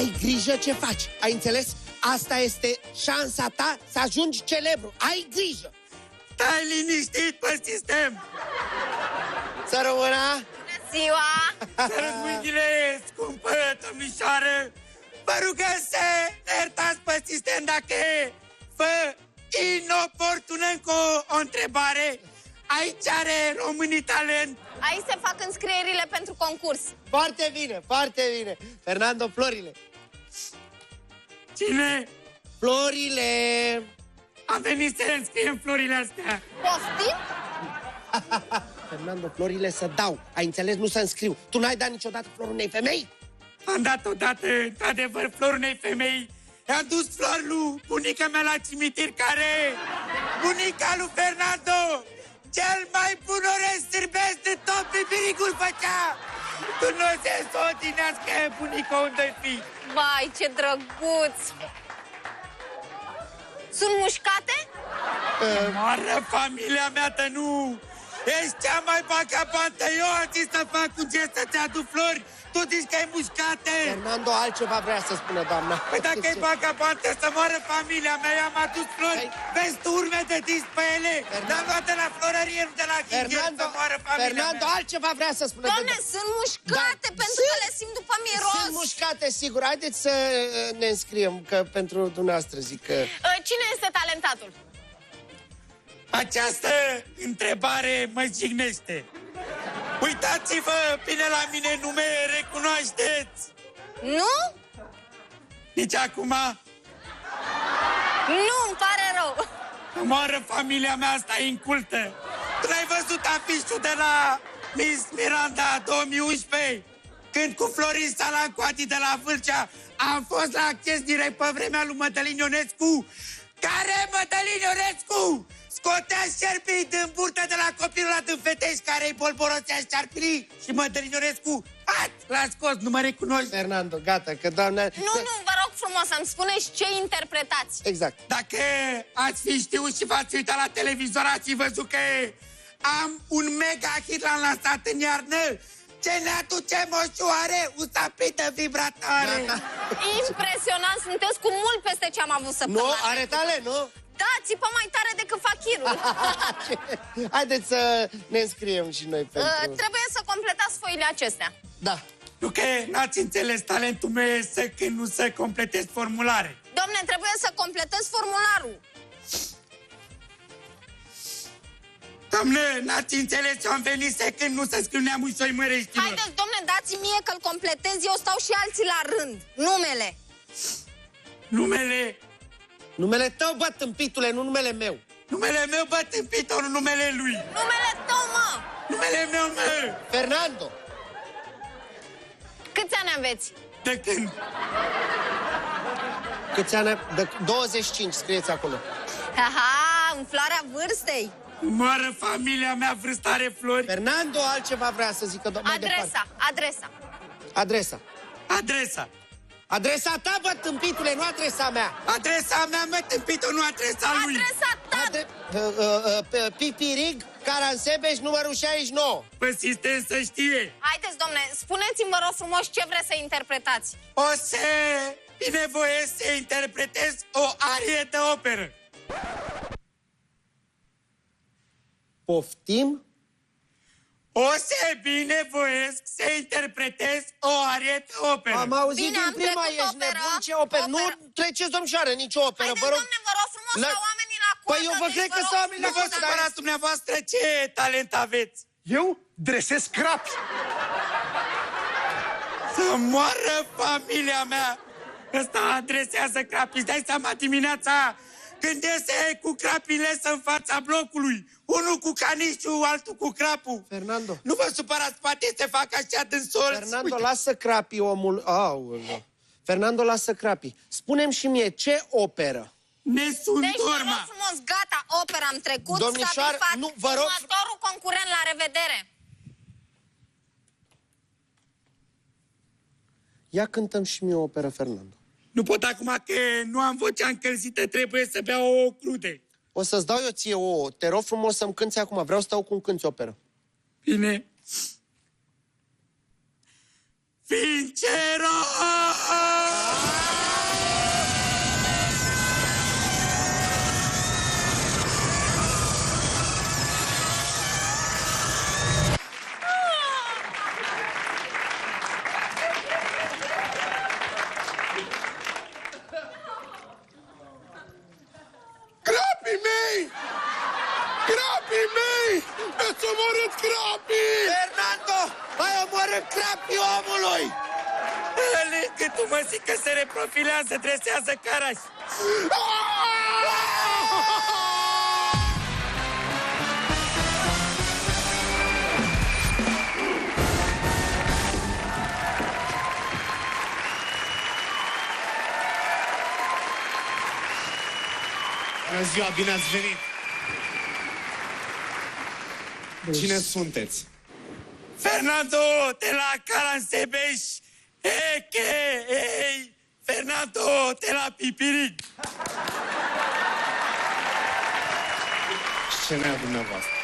ai grijă ce faci, ai înțeles? Asta este șansa ta să ajungi celebru. Ai grijă! Stai liniștit pe sistem! Să rămână! Bună ziua! Să mâinile, scumpă domnișoară! Vă rugăm să ne iertați pe sistem dacă vă inoportună încă o întrebare. Aici are românii talent. Aici se fac înscrierile pentru concurs. Foarte bine, foarte bine. Fernando, florile. Cine? Florile. Am venit să înscriem florile astea. Poftim? Fernando, florile să dau. Ai înțeles? Nu să înscriu. Tu n-ai dat niciodată flori unei femei? Am dat odată, într-adevăr, flori unei femei. I-am dus flori lui bunica mea la cimitir, care bunica lui Fernando, cel mai bun orez sârbesc de tot pipiricul făcea. Tu nu se sotinească bunica unde fi. Vai, ce drăguț! Sunt mușcate? Moară familia mea, tă nu! Ești cea mai bacabantă. Eu am zis să fac un gest să-ți aduc flori. Tu zici că e mușcate. Fernando, altceva vrea să spună, doamna. Păi dacă e bacabantă, să moară familia mea. I-am adus flori. Vezi tu urme de dis pe ele. Le-am luat de la florărie, nu de la ghingher, să moară familia Fernando, mea. altceva vrea să spună. Doamne, sunt mușcate pentru că le simt după miros. Sunt mușcate, sigur. Haideți să ne înscriem, că pentru dumneavoastră zic că... Cine este talentatul? Această întrebare mă jignește. Uitați-vă bine la mine, nu mă recunoașteți. Nu? Nici acum. Nu, îmi pare rău. Moară familia mea, asta e incultă. Tu l-ai văzut afișul de la Miss Miranda 2011? Când cu Florin Salancoati de la Vâlcea am fost la acces direct pe vremea lui Mădălin Ionescu. Care Mădălin Ionescu scotea șerpii din burtă de la copilul ăla din Fetești, care-i bolborosea șarpilii, și Mădălin Ionescu, l-a scos, nu mă recunoști. Fernando, gata, că doamna... Nu, vă rog frumos, să-mi spuneți ce interpretați. Exact. Dacă ați fi știut și v-ați uitat la televizor, ați fi văzut că am un mega hit l-am lansat în iarnă. Ce ne aduce moșoare, usapită vibratoare. Impresionant, sunteți cu mult peste ce am avut săptămâna. Nu, are talent, nu? Da, țipă mai tare decât fachirul. Haideți să ne înscriem și noi pentru... Trebuie să completați foile acestea. Da. Nu că n-ați înțeles talentul meu să când nu să completez formulare. Domne, trebuie să completez formularul. Doamne, n-ați înțeles, eu am venit să când nu să scriu neamușoi măreștilor. Haideți, domne, dați mie că-l completez, eu stau și alții la rând. Numele. Numele? Numele tău, bă, tâmpitule, nu numele meu. Numele meu, bă, tâmpitor, numele lui. Numele tău, mă. Numele meu, mă. Fernando. Câți ani aveți? De când? Câți ani? De 25, scrieți acolo. Aha, în floarea vârstei. Moară familia mea, vârstare flori. Fernando, altceva vrea să zică mai departe. Adresa. Adresa. Adresa. Adresa ta, bă, tâmpitule, nu adresa mea. Adresa mea, mă, tâmpitul, nu adresa lui. Adresa ta. Pipirig, Caransebeș, numărul 69. Pe sistem să știe. Haideți, domne, spuneți-mi, vă rog frumos, ce vreți să interpretați. O să binevoiesc să interpretez o arie de operă. Poftim? O să binevoiesc să interpretez o arie de operă. Am auzit Bine, din am prima, trecut ești opera. nebun, ce operă? Nu treceți, domnișoară, nici o operă, Haideți, vă rog. domne, vă rog frumos, la oamenii la coadă. Păi eu vă deci cred că rog sunt oamenii la Nu vă coadă, dar... supărați dumneavoastră, ce talent aveți. Eu dresez crapi. Să moară familia mea. Ăsta adresează crapii. Dai seama dimineața când iese cu crapile în fața blocului. Unul cu canișul, altul cu crapul. Fernando. Nu vă supărați, poate se fac așa din solți. Fernando, lasă crapii, omul... Aoleu. Fernando, lasă crapii. Spune-mi și mie, ce operă? Ne sunt Deci, vă urma. rog frumos, gata, opera am trecut, Domnișoară, s-a bifat. nu, vă rog... Următorul concurent, la revedere. Ia cântăm și mie o operă, Fernando. Nu pot acum că nu am vocea încălzită, trebuie să beau o crude. O să-ți dau eu ție o... Te rog frumos să-mi cânti acum. Vreau să stau cum cânti operă. Bine. Vincero! tu, măsică, se reprofilează, dresează carași. Bună ziua, bine ați venit! Cine sunteți? Fernando de la Caransebeș, a.k.a. Fernando de la Pipirig. Scenea dumneavoastră.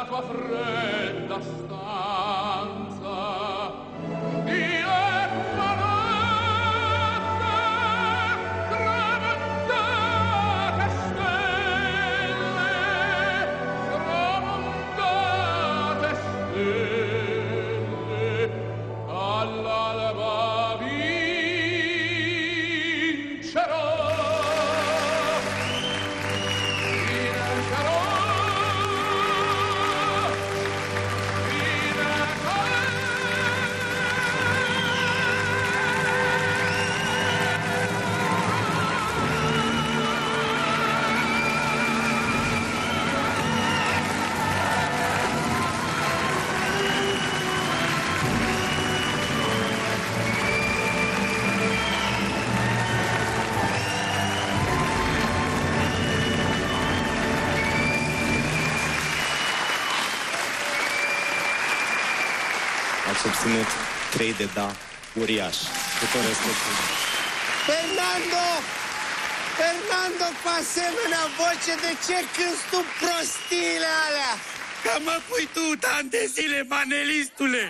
Tua fredda stanza dietta notte tramontate stelle all'alba vincerò. Ați obținut 3 de da uriaș. Cu tot respectul. Fernando, cu asemenea voce, de ce cânti tu prostiile alea? Că mă pui tu, ani de zile, manelistule!